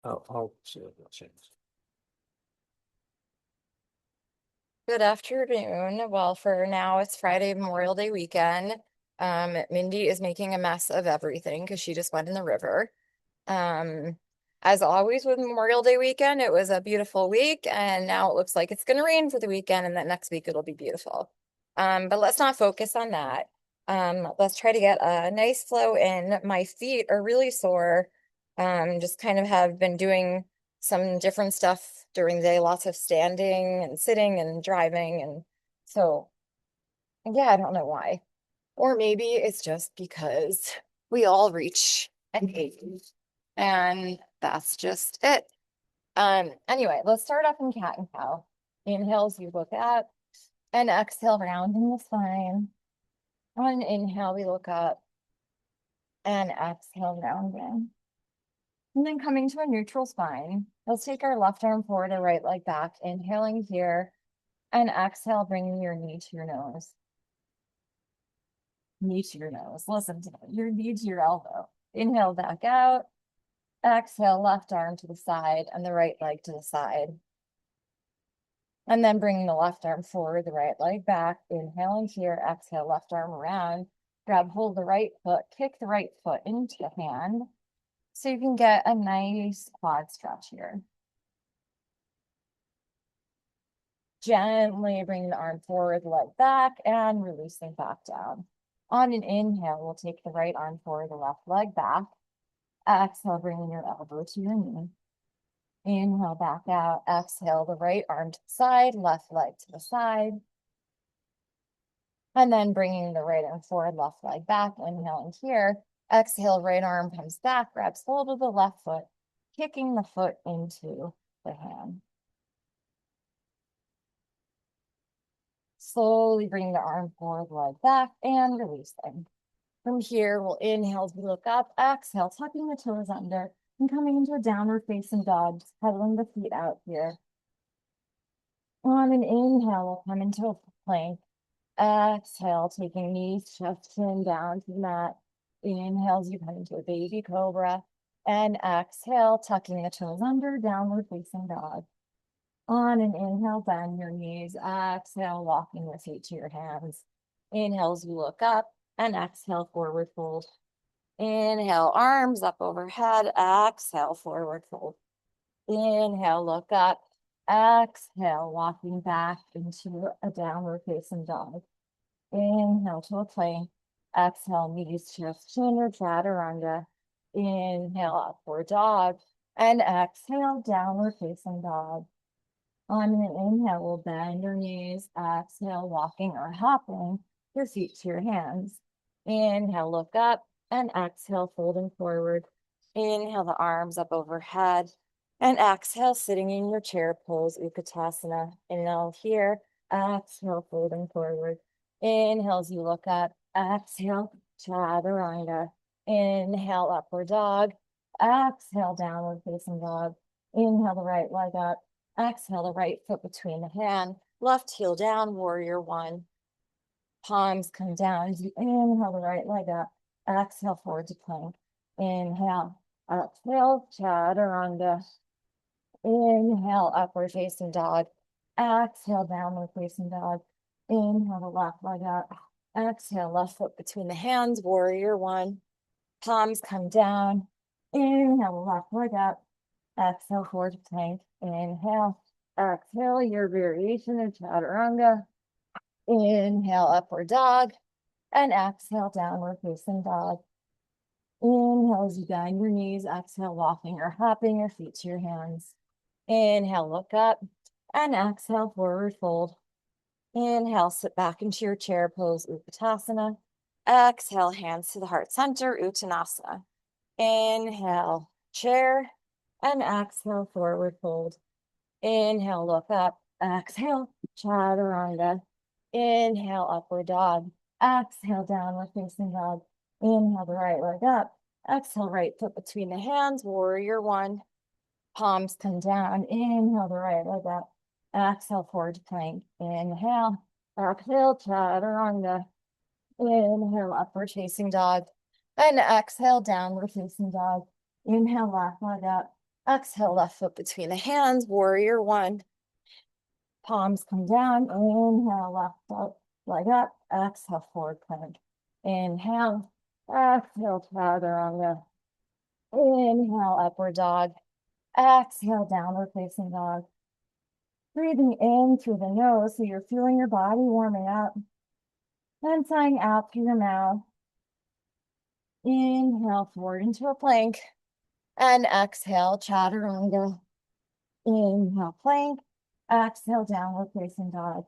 I'll see if it'll change. Good afternoon. Well, for now, it's Friday, Memorial Day weekend. Mindy is making a mess of everything because she just went in the river. Um, as always with Memorial Day weekend, it was a beautiful week, and now it looks like it's going to rain for the weekend, and then next week it'll be beautiful. But let's not focus on that. Let's try to get a nice flow in. My feet are really sore. Just kind of have been doing some different stuff during the day, lots of standing and sitting and driving. And so, yeah, I don't know why. Or maybe it's just because we all reach an age and that's just it. Anyway, let's start off in cat and cow. Inhales, you look up and exhale, rounding the spine. On an inhale, we look up and exhale, rounding. And then coming to a neutral spine, let's take our left arm forward and right leg back, inhaling here and exhale, bringing your knee to your nose. Knee to your nose. Listen to that. Your knee to your elbow. Inhale back out. Exhale, left arm to the side and the right leg to the side. And then bringing the left arm forward, the right leg back. Inhaling here, exhale, left arm around. Grab hold of the right foot, kick the right foot into the hand. So you can get a nice quad stretch here. Gently bring the arm forward, leg back, and releasing back down. On an inhale, we'll take the right arm forward, the left leg back. Exhale, bringing your elbow to your knee. Inhale, back out. Exhale, the right arm to the side, left leg to the side. And then bringing the right arm forward, left leg back. Inhaling here. Exhale, right arm comes back, grabs hold of the left foot, kicking the foot into the hand. Slowly bring the arm forward, leg back, and release them. From here, we'll inhale as we look up, exhale, tucking the toes under, and coming into a downward facing dog, just pedaling the feet out here. On an inhale, we'll come into a plank. Exhale, taking knees, chest, chin down to the mat. Inhale as you come into a baby cobra. And exhale, tucking the toes under, downward facing dog. On an inhale, bend your knees. Exhale, walking your feet to your hands. Inhale as you look up, and exhale, forward fold. Inhale, arms up overhead. Exhale, forward fold. Inhale, look up. Exhale, walking back into a downward facing dog. Inhale to a plank. Exhale, knees, chest, chin, or chaturanga. Inhale, upward dog. And exhale, downward facing dog. On an inhale, we'll bend your knees. Exhale, walking or hopping your feet to your hands. Inhale, look up. And exhale, folding forward. Inhale, the arms up overhead. And exhale, sitting in your chair pose, Utkatasana. Inhale here. Exhale, folding forward. Inhale as you look up. Exhale, Chaturanga. Inhale, upward dog. Exhale, downward facing dog. Inhale the right leg up. Exhale the right foot between the hand. Left heel down, warrior one. Palms come down as you inhale the right leg up. Exhale forward to plank. Inhale. Exhale, Chaturanga. Inhale, upward facing dog. Exhale, downward facing dog. Inhale, the left leg up. Exhale, left foot between the hands, warrior one. Palms come down. Inhale, the left leg up. Exhale, forward to plank. Inhale. Exhale, your variation of chaturanga. Inhale, upward dog. And exhale, downward facing dog. Inhale as you bend your knees. Exhale, walking or hopping your feet to your hands. Inhale, look up. And exhale, forward fold. Inhale, sit back into your chair pose, Utkatasana. Exhale, hands to the heart center, Uttanasana. Inhale, chair. And exhale, forward fold. Inhale, look up. Exhale, chaturanga. Inhale, upward dog. Exhale, downward facing dog. Inhale, the right leg up. Exhale, right foot between the hands, warrior one. Palms come down. Inhale, the right leg up. Exhale, forward to plank. Inhale. Exhale, chaturanga. Inhale, upward facing dog. And exhale, downward facing dog. Inhale, left leg up. Exhale, left foot between the hands, warrior one. Palms come down, inhale, left foot, leg up, exhale, forward plank. Inhale, exhale, chaturanga. Inhale, upward dog. Exhale, downward facing dog. Breathing in through the nose, so you're feeling your body warming up. Then sighing out through your mouth. Inhale, forward into a plank. And exhale, chaturanga. Inhale, plank. Exhale, downward facing dog.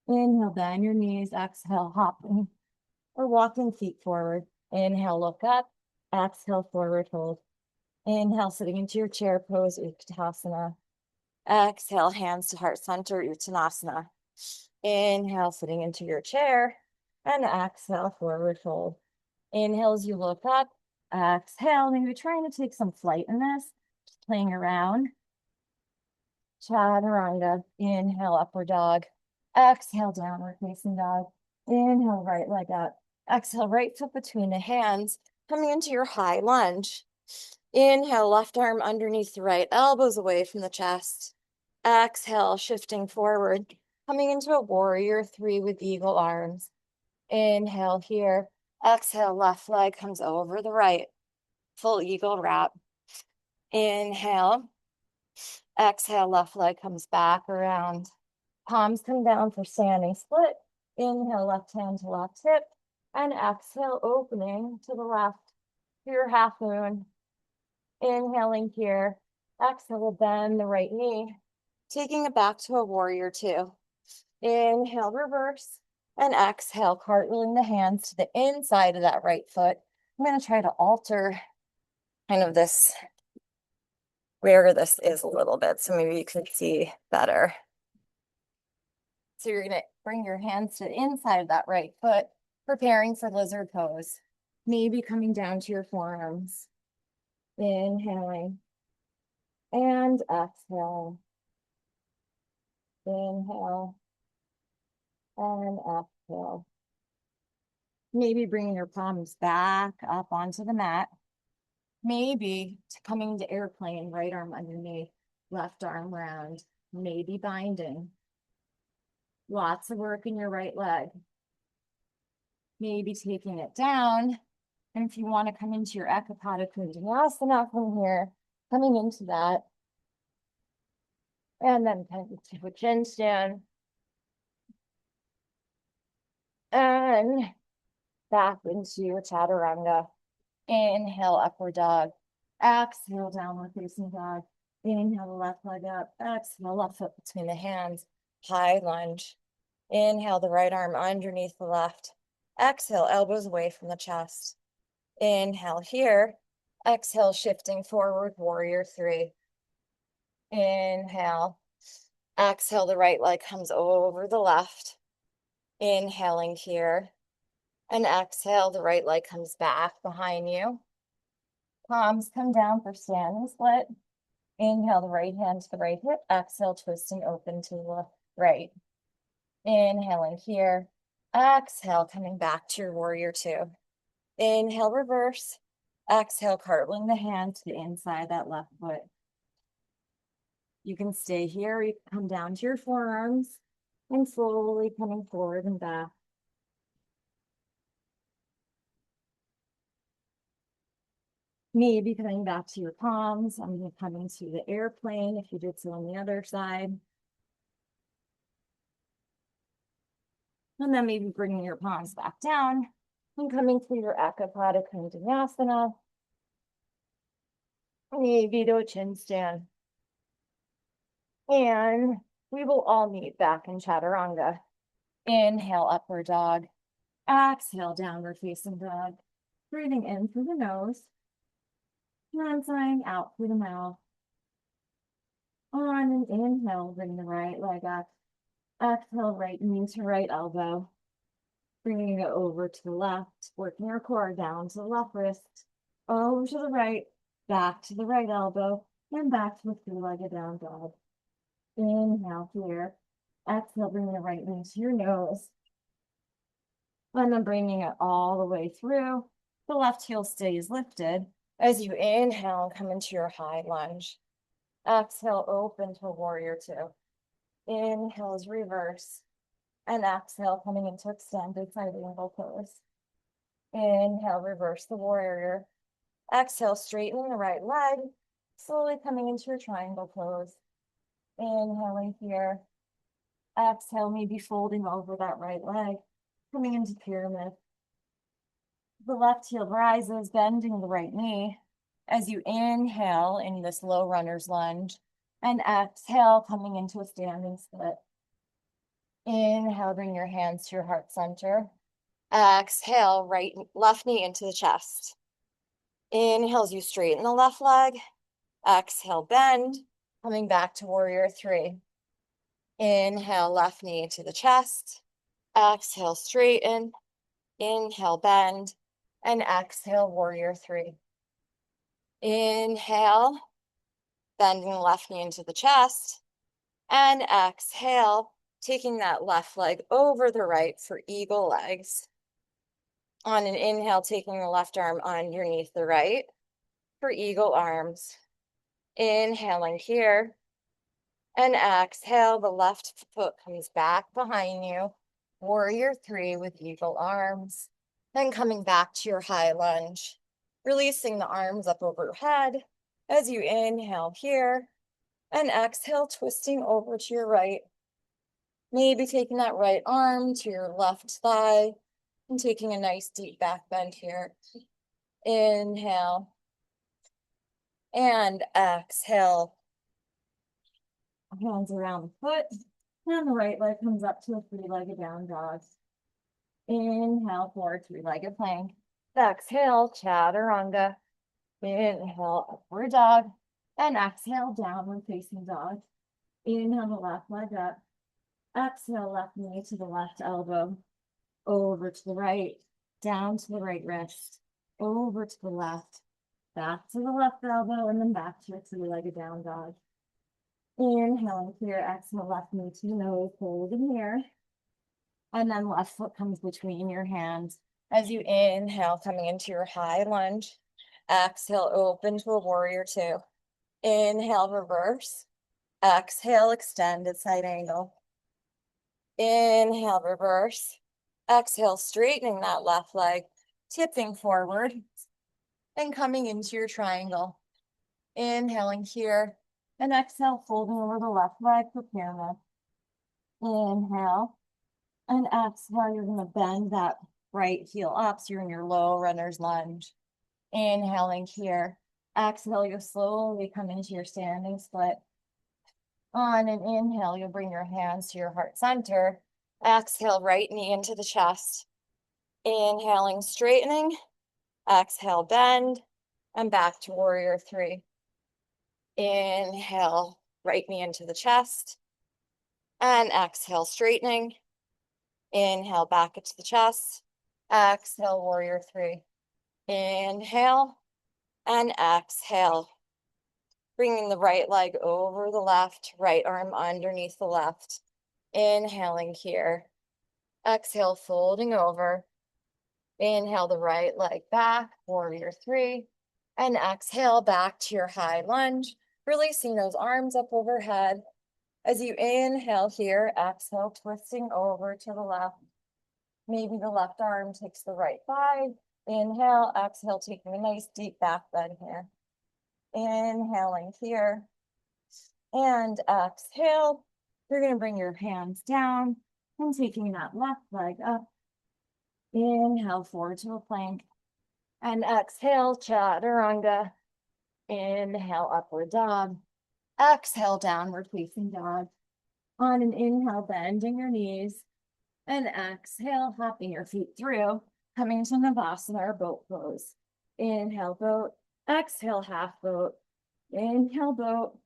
Inhale, bend your knees. Exhale, hopping or walking feet forward. Inhale, look up. Exhale, forward fold. Inhale, sitting into your chair pose, Uttanasana. Exhale, hands to heart center, Uttanasana. Inhale, sitting into your chair. And exhale, forward fold. Inhale as you look up. Exhale, maybe trying to take some flight in this. Just playing around. Chaturanga. Inhale, upward dog. Exhale, downward facing dog. Inhale, right leg up. Exhale, right foot between the hands, coming into your high lunge. Inhale, left arm underneath the right, elbows away from the chest. Exhale, shifting forward, coming into a warrior three with eagle arms. Inhale here. Exhale, left leg comes over the right. Full eagle wrap. Inhale. Exhale, left leg comes back around. Palms come down for standing split. Inhale, left hand to left hip. And exhale, opening to the left for your half moon. Inhaling here. Exhale, bend the right knee. Taking it back to a warrior two. Inhale, reverse. And exhale, cartwheeling the hands to the inside of that right foot. I'm going to try to alter kind of this, where this is a little bit, so maybe you can see better. So you're going to bring your hands to the inside of that right foot, preparing for lizard pose. Maybe coming down to your forearms. Inhaling. And exhale. Inhale. And exhale. Maybe bringing your palms back up onto the mat. Maybe coming to airplane, right arm underneath, left arm round. Maybe binding. Lots of work in your right leg. Maybe taking it down. And if you want to come into your Ekapada Kundalini from here, coming into that. And then kind of to a chin stand. And back into a chaturanga. Inhale, upward dog. Exhale, downward facing dog. Inhale, the left leg up. Exhale, left foot between the hands. High lunge. Inhale, the right arm underneath the left. Exhale, elbows away from the chest. Inhale here. Exhale, shifting forward, warrior three. Inhale. Exhale, the right leg comes over the left. Inhaling here. And exhale, the right leg comes back behind you. Palms come down for standing split. Inhale, the right hand to the right hip. Exhale, twisting open to the right. Inhaling here. Exhale, coming back to your warrior two. Inhale, reverse. Exhale, cartwheeling the hand to the inside of that left foot. You can stay here. You can come down to your forearms and slowly coming forward and back. Maybe coming back to your palms. I'm going to come into the airplane if you did so on the other side. And then maybe bringing your palms back down and coming to your Ekapada Kundalini. Maybe to a chin stand. And we will all meet back in chaturanga. Inhale, upward dog. Exhale, downward facing dog. Breathing in through the nose. And sighing out through the mouth. On an inhale, bring the right leg up. Exhale, right knee to right elbow. Bringing it over to the left, working your core down to the left wrist, over to the right, back to the right elbow, and back to the three-legged down dog. Inhale here. Exhale, bring the right knee to your nose. And then bringing it all the way through. The left heel stays lifted. As you inhale, come into your high lunge. Exhale, open to warrior two. Inhale is reverse. And exhale, coming into extended side angle pose. Inhale, reverse the warrior. Exhale, straightening the right leg. Slowly coming into your triangle pose. Inhaling here. Exhale, maybe folding over that right leg. Coming into pyramid. The left heel rises, bending the right knee. As you inhale in this low runner's lunge. And exhale, coming into a standing split. Inhale, bring your hands to your heart center. Exhale, left knee into the chest. Inhale as you straighten the left leg. Exhale, bend. Coming back to warrior three. Inhale, left knee to the chest. Exhale, straighten. Inhale, bend. And exhale, warrior three. Inhale, bending the left knee into the chest. And exhale, taking that left leg over the right for eagle legs. On an inhale, taking the left arm underneath the right for eagle arms. Inhaling here. And exhale, the left foot comes back behind you. Warrior three with eagle arms. Then coming back to your high lunge. Releasing the arms up overhead as you inhale here. And exhale, twisting over to your right. Maybe taking that right arm to your left thigh and taking a nice deep back bend here. Inhale. And exhale. Hands around the foot. And the right leg comes up to a three-legged down dog. Inhale, forward three-legged plank. Exhale, chaturanga. Inhale, upward dog. And exhale, downward facing dog. Inhale the left leg up. Exhale, left knee to the left elbow. Over to the right. Down to the right wrist. Over to the left. Back to the left elbow. And then back to your three-legged down dog. Inhaling here, exhale, left knee to the nose, holding here. And then left foot comes between your hands. As you inhale, coming into your high lunge. Exhale, open to a warrior two. Inhale, reverse. Exhale, extended side angle. Inhale, reverse. Exhale, straightening that left leg, tipping forward. And coming into your triangle. Inhaling here. And exhale, folding over the left leg for pyramid. Inhale. And exhale, you're going to bend that right heel up. So you're in your low runner's lunge. Inhaling here. Exhale, you'll slowly come into your standing split. On an inhale, you'll bring your hands to your heart center. Exhale, right knee into the chest. Inhaling, straightening. Exhale, bend. And back to warrior three. Inhale, right knee into the chest. And exhale, straightening. Inhale, back into the chest. Exhale, warrior three. Inhale and exhale. Bringing the right leg over the left, right arm underneath the left. Inhaling here. Exhale, folding over. Inhale the right leg back, warrior three. And exhale back to your high lunge. Releasing those arms up overhead. As you inhale here, exhale, twisting over to the left. Maybe the left arm takes the right thigh. Inhale, exhale, taking a nice deep back bend here. Inhaling here. And exhale. You're going to bring your hands down and taking that left leg up. Inhale, forward to a plank. And exhale, chaturanga. Inhale, upward dog. Exhale, downward facing dog. On an inhale, bending your knees. And exhale, hopping your feet through, coming to Navasana or boat pose. Inhale, boat. Exhale, half boat. Inhale, boat.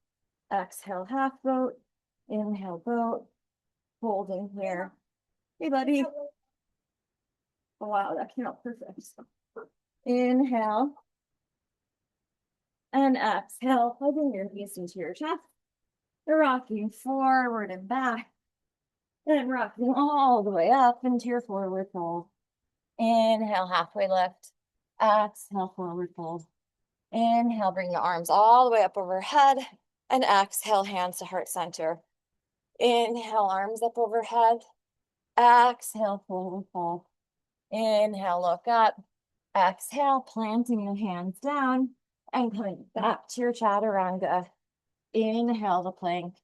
Exhale, half boat. Inhale, boat. Holding here. Hey, buddy. Oh, wow, that came out perfect. Inhale. And exhale, hugging your knees into your chest. You're rocking forward and back. And rocking all the way up into your forward fold. Inhale, halfway lift. Exhale, forward fold. Inhale, bring the arms all the way up overhead, and exhale, hands to heart center. Inhale, arms up overhead. Exhale, fold, fold. Inhale, look up. Exhale, planting your hands down and coming back to your chaturanga. Inhale the plank.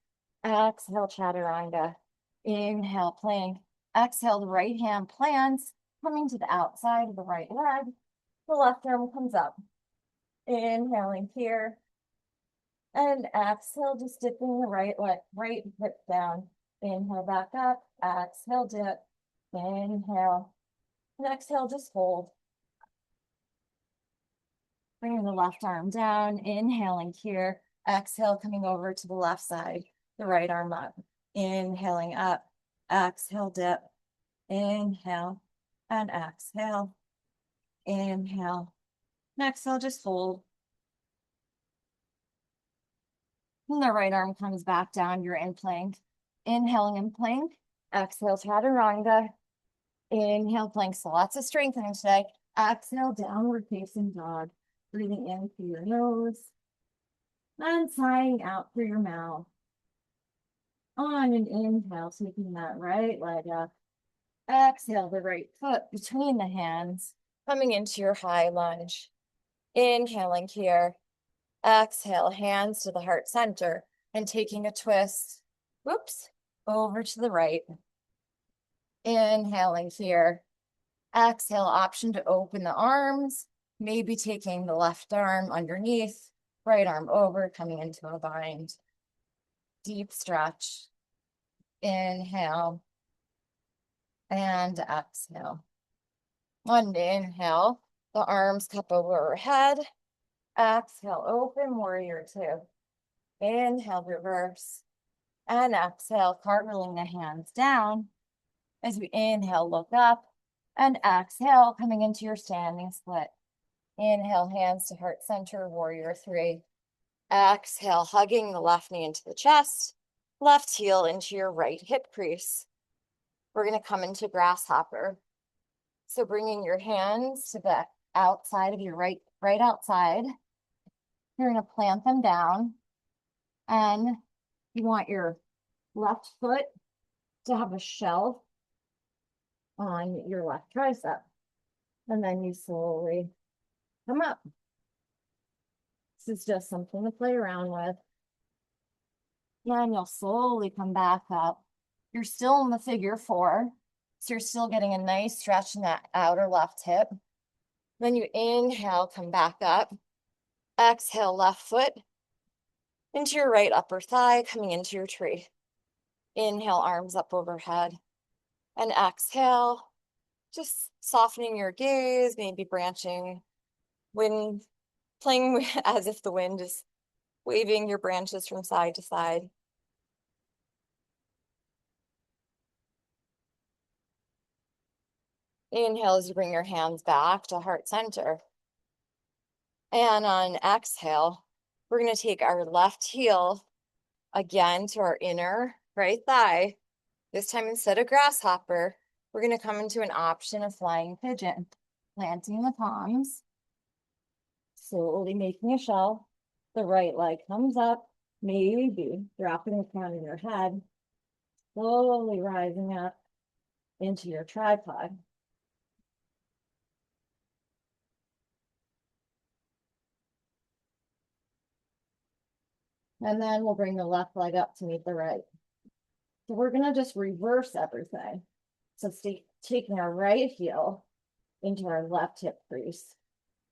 Exhale, chaturanga. Inhale, plank. Exhale, the right hand plants, coming to the outside of the right leg. The left arm comes up. Inhaling here. And exhale, just dipping the right leg, right hip down. Inhale, back up. Exhale, dip. Inhale. And exhale, just hold. Bringing the left arm down, inhaling here. Exhale, coming over to the left side, the right arm up. Inhaling up. Exhale, dip. Inhale and exhale. Inhale. And exhale, just hold. And the right arm comes back down, you're in plank. Inhaling in plank. Exhale, chaturanga. Inhale, plank. So lots of strengthening today. Exhale, downward facing dog. Breathing in through your nose and sighing out through your mouth. On an inhale, taking that right leg up. Exhale, the right foot between the hands, coming into your high lunge. Inhaling here. Exhale, hands to the heart center and taking a twist. Whoops, over to the right. Inhaling here. Exhale, option to open the arms. Maybe taking the left arm underneath, right arm over, coming into a bind. Deep stretch. Inhale and exhale. One inhale, the arms cup over head. Exhale, open, warrior two. Inhale, reverse. And exhale, cartwheeling the hands down. As we inhale, look up. And exhale, coming into your standing split. Inhale, hands to heart center, warrior three. Exhale, hugging the left knee into the chest, left heel into your right hip crease. We're going to come into grasshopper. So bringing your hands to the outside of your right outside. You're going to plant them down. And you want your left foot to have a shelf on your left tricep. And then you slowly come up. This is just something to play around with. Then you'll slowly come back up. You're still in the figure four, so you're still getting a nice stretch in that outer left hip. Then you inhale, come back up. Exhale, left foot into your right upper thigh, coming into your tree. Inhale, arms up overhead. And exhale, just softening your gaze, maybe branching, wind, playing as if the wind is waving your branches from side to side. Inhale as you bring your hands back to heart center. And on exhale, we're going to take our left heel again to our inner right thigh. This time, instead of grasshopper, we're going to come into an option of flying pigeon. Planting the palms, slowly making a shell. The right leg comes up, maybe dropping the crown of your head, slowly rising up into your tripod. And then we'll bring the left leg up to meet the right. So we're going to just reverse everything. So taking our right heel into our left hip crease.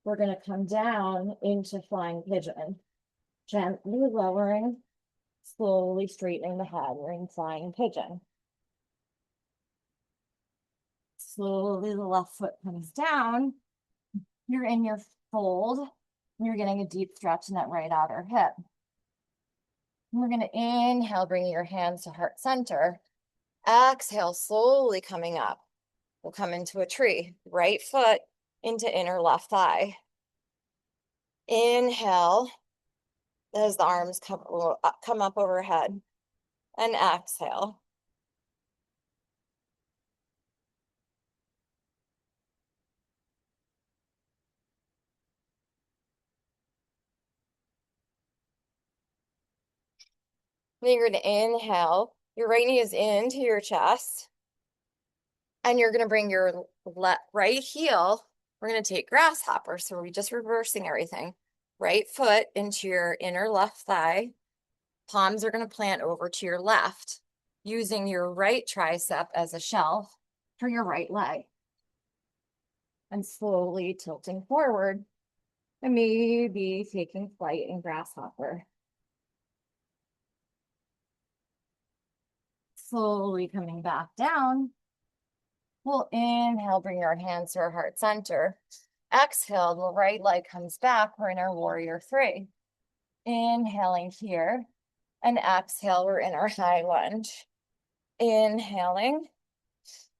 We're going to come down into flying pigeon, gently lowering, slowly straightening the head. We're in flying pigeon. Slowly the left foot comes down. You're in your fold. You're getting a deep stretch in that right outer hip. And we're going to inhale, bringing your hands to heart center. Exhale, slowly coming up. We'll come into a tree. Right foot into inner left thigh. Inhale as the arms come up overhead. And exhale. Then you're gonna inhale, your right knee is into your chest. And you're gonna bring your right heel, we're gonna take grasshopper. So we're just reversing everything. Right foot into your inner left thigh. Palms are gonna plant over to your left, using your right tricep as a shelf for your right leg. And slowly tilting forward and maybe taking flight in grasshopper. Slowly coming back down. We'll inhale, bring our hands to our heart center. Exhale, the right leg comes back. We're in our warrior three. Inhaling here and exhale, we're in our high lunge. Inhaling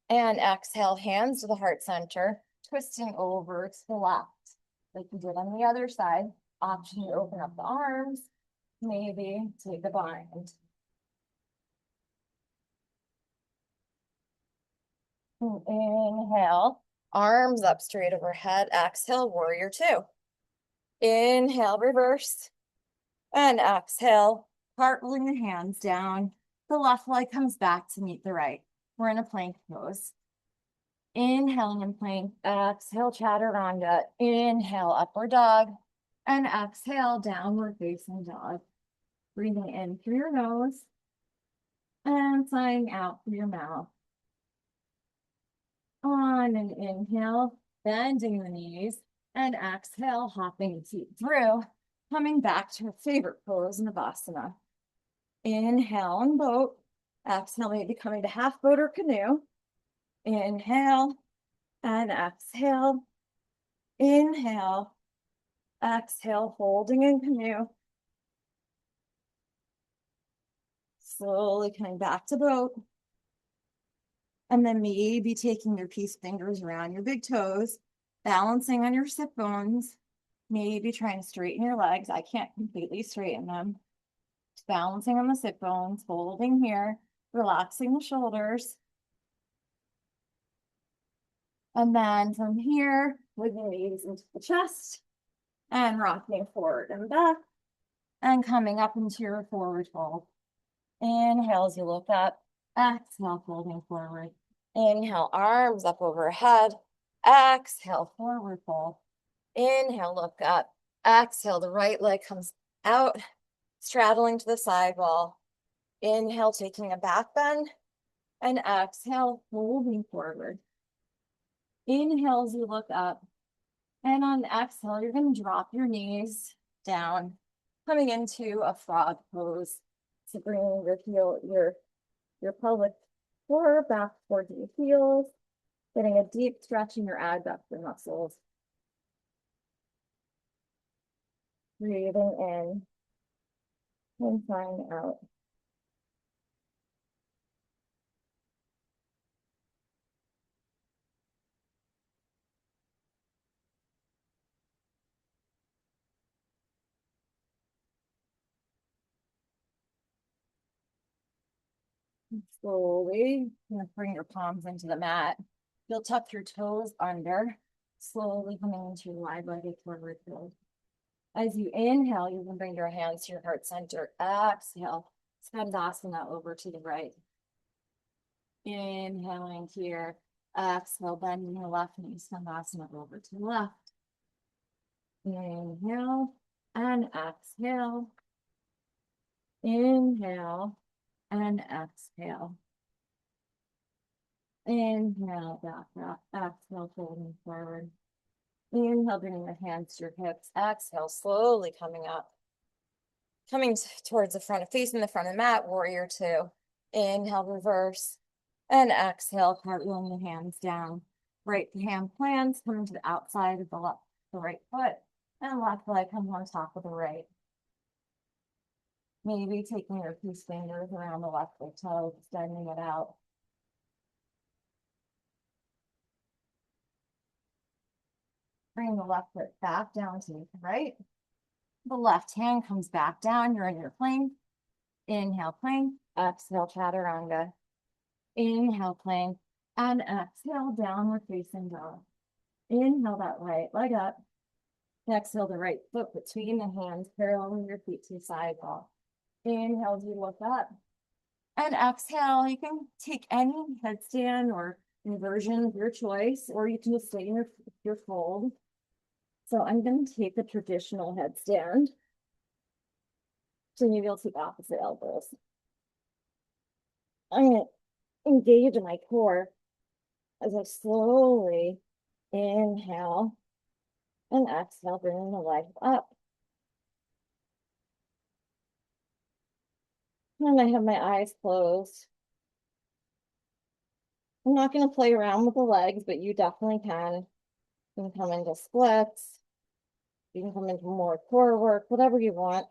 and exhale, hands to the heart center, twisting over to the left. Like you did on the other side. Option to open up the arms, maybe take the bind. Inhale, arms up straight overhead. Exhale, warrior two. Inhale, reverse. And exhale, cartwheeling the hands down. The left leg comes back to meet the right. We're in a plank pose. Inhaling and plank. Exhale, chaturanga. Inhale, upward dog. And exhale, downward facing dog. Breathing in through your nose. And sighing out through your mouth. On an inhale, bending the knees. And exhale, hopping feet through. Coming back to your favorite pose, Navasana. Inhale and boat. Exhale, maybe coming to half boat or canoe. Inhale and exhale. Inhale. Exhale, holding in canoe. Slowly coming back to boat. And then maybe taking your peace fingers around your big toes, balancing on your sit bones. Maybe trying to straighten your legs. I can't completely straighten them. Just balancing on the sit bones, holding here, relaxing the shoulders. And then from here, with your knees into the chest and rocking forward and back and coming up into your forward fold. Inhale as you look up, exhale, folding forward. Inhale, arms up overhead. Exhale, forward fold. Inhale, look up. Exhale, the right leg comes out, straddling to the side wall. Inhale, taking a back bend. And exhale, folding forward. Inhale as you look up. And on exhale, you're going to drop your knees down, coming into a frog pose. So bringing your pelvic floor back towards your heels, getting a deep stretch in your adductor muscles. Breathing in and sighing out. And slowly, you're gonna bring your palms into the mat. You'll tuck your toes under, slowly coming into your wide-legged forward fold. As you inhale, you can bring your hands to your heart center. Exhale, Skandasana over to the right. Inhaling here. Exhale, bending your left knee, Skandasana over to the left. Inhale and exhale. Inhale and exhale. Inhale, back up. Exhale, folding forward. Inhale, bringing the hands to your hips. Exhale, slowly coming up. Coming towards the front, facing the front of the mat, warrior two. Inhale, reverse. And exhale, cartwheeling the hands down. Right hand plants, coming to the outside of the right foot. And left leg comes on top of the right. Maybe taking your peace fingers around the left big toe, extending it out. Bring the left foot back down to the right. The left hand comes back down. You're in your plank. Inhale, plank. Exhale, chaturanga. Inhale, plank. And exhale, downward facing dog. Inhale that right leg up. Exhale the right foot between the hands, paralleling your feet to the sidewall. Inhale as you look up. And exhale, you can take any headstand or inversion of your choice, or you can just stay in your fold. So I'm going to take the traditional headstand. So maybe I'll take opposite elbows. I'm going to engage in my core as I slowly inhale and exhale, bringing the leg up. And I have my eyes closed. I'm not going to play around with the legs, but you definitely can. You can come into splits. You can come into more core work, whatever you want.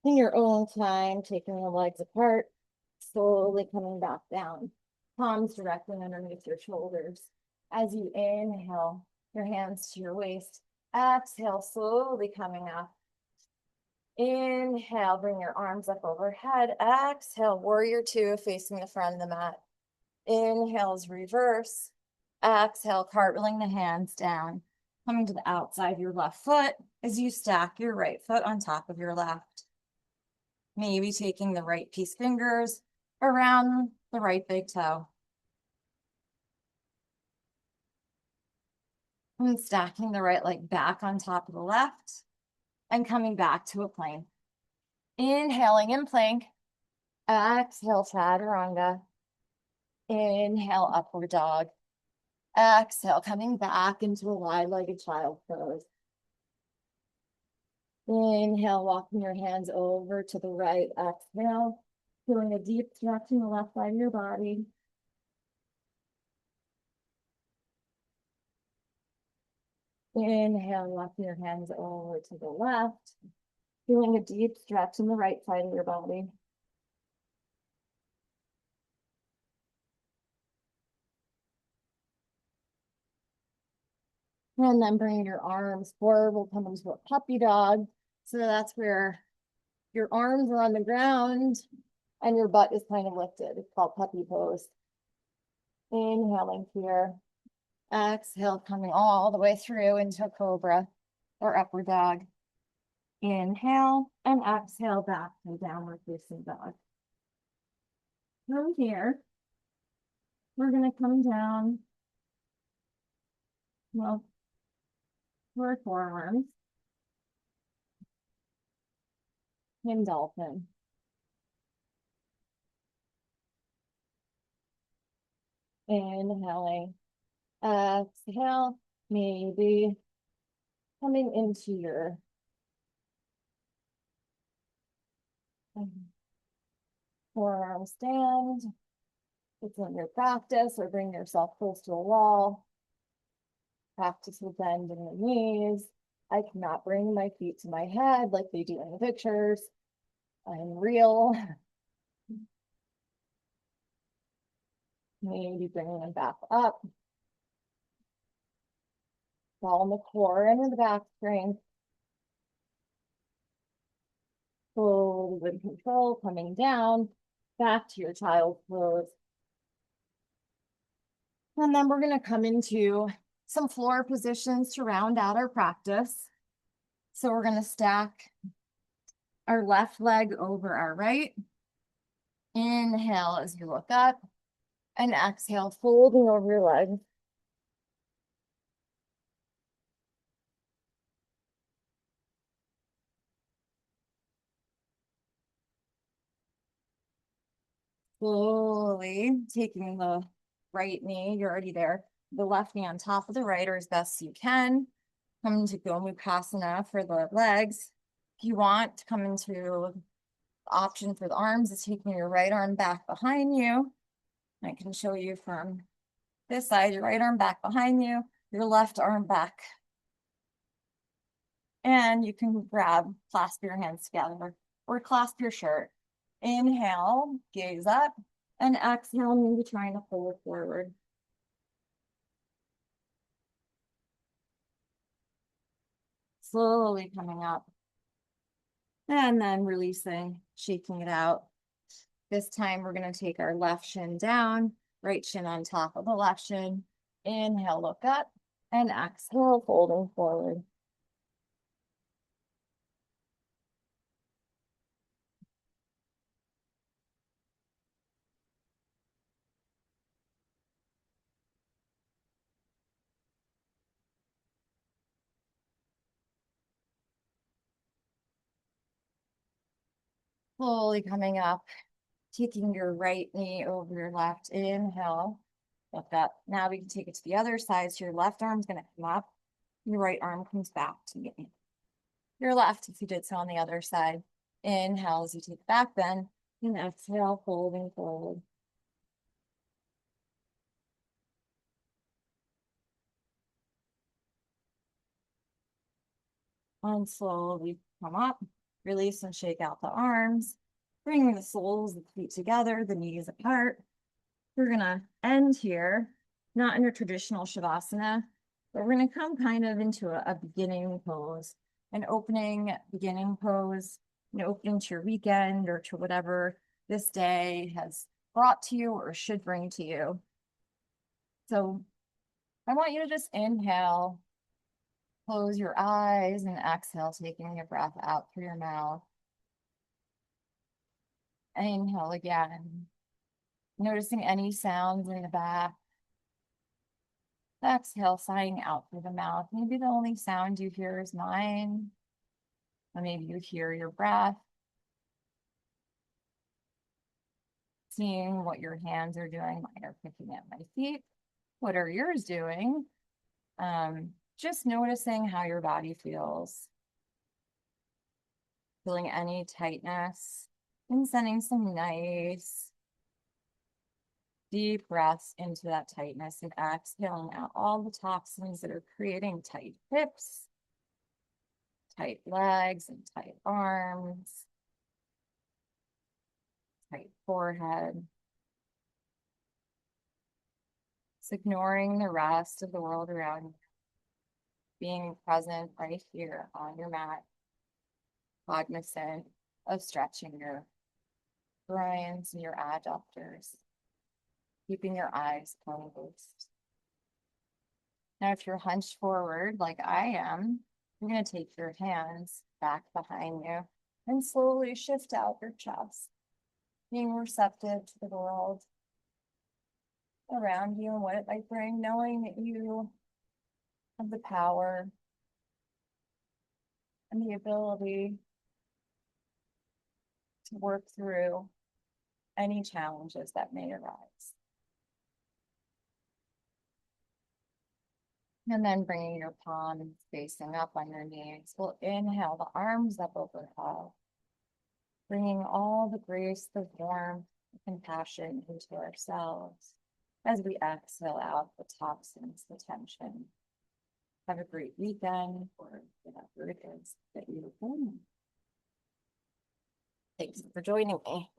In your own time, taking the legs apart, slowly coming back down. Palms directly underneath your shoulders. As you inhale, your hands to your waist. Exhale, slowly coming up. Inhale, bring your arms up overhead. Exhale, warrior two, facing the front of the mat. Inhales, reverse. Exhale, cartwheeling the hands down. Coming to the outside of your left foot as you stack your right foot on top of your left. Maybe taking the right peace fingers around the right big toe. And stacking the right leg back on top of the left and coming back to a plank. Inhaling in plank. Exhale, chaturanga. Inhale, upward dog. Exhale, coming back into a wide-legged child pose. Inhale, walking your hands over to the right. Exhale, feeling a deep stretch in the left side of your body. Inhale, walking your hands over to the left. Feeling a deep stretch in the right side of your body. And then bring your arms forward. We'll come into a puppy dog. So that's where your arms are on the ground and your butt is kind of lifted. It's called puppy pose. Inhaling here. Exhale, coming all the way through into a cobra or upward dog. Inhale and exhale back to downward facing dog. From here, we're going to come down. Well, for forearms. In dolphin. Inhaling. Exhale. Maybe coming into your forearm stand. It's in your practice, or bring yourself close to a wall. Practice with bend in the knees. I cannot bring my feet to my head like they do in the pictures. I'm real. Maybe bringing them back up. Ball in the core and in the back strength. Full with control, coming down, back to your child's pose. And then we're going to come into some floor positions to round out our practice. So we're going to stack our left leg over our right. Inhale as you look up, and exhale, folding over your leg. Slowly taking the right knee, you're already there, the left knee on top of the right, or as best you can. Come into Gomukhasana for the legs. If you want to come into the option for the arms, is taking your right arm back behind you. I can show you from this side, your right arm back behind you, your left arm back. And you can clasp your hands together or clasp your shirt. Inhale, gaze up, and exhale, maybe trying to pull it forward. Slowly coming up. And then releasing, shaking it out. This time we're gonna take our left shin down, right shin on top of the left shin. Inhale, look up, and exhale, folding forward. Slowly coming up, taking your right knee over your left. Inhale, look up. Now we can take it to the other side. So your left arm's gonna come up, your right arm comes back to you. Your left, if you did so on the other side. Inhale as you take back bend, and exhale, folding forward. And slowly come up, release and shake out the arms, bringing the soles of the feet together, the knees apart. We're gonna end here, not in your traditional Shavasana, but we're gonna come kind of into a beginning pose, an opening beginning pose, an opening to your weekend or to whatever this day has brought to you or should bring to you. So I want you to just inhale, close your eyes, and exhale, taking your breath out through your mouth. Inhale again, noticing any sounds in the back. Exhale, sighing out through the mouth. Maybe the only sound you hear is mine, or maybe you hear your breath. Seeing what your hands are doing. Mine are picking at my feet. What are yours doing? Just noticing how your body feels. Feeling any tightness and sending some nice deep breaths into that tightness and exhaling out all the toxins that are creating tight hips, tight legs, and tight arms, tight forehead. It's ignoring the rest of the world around you, being present right here on your mat, cognizant of stretching your groins and your adductors, keeping your eyes closed. Now, if you're hunched forward like I am, you're going to take your hands back behind you and slowly shift out your chest, being receptive to the world around you and what it might bring, knowing that you have the power and the ability to work through any challenges that may arise. And then bringing your palms facing up on your knees. We'll inhale the arms up overhead, bringing all the grace, the warmth, the compassion into ourselves as we exhale out the toxins, the tension. Have a great weekend or whatever it is that you're doing. Thanks for joining me.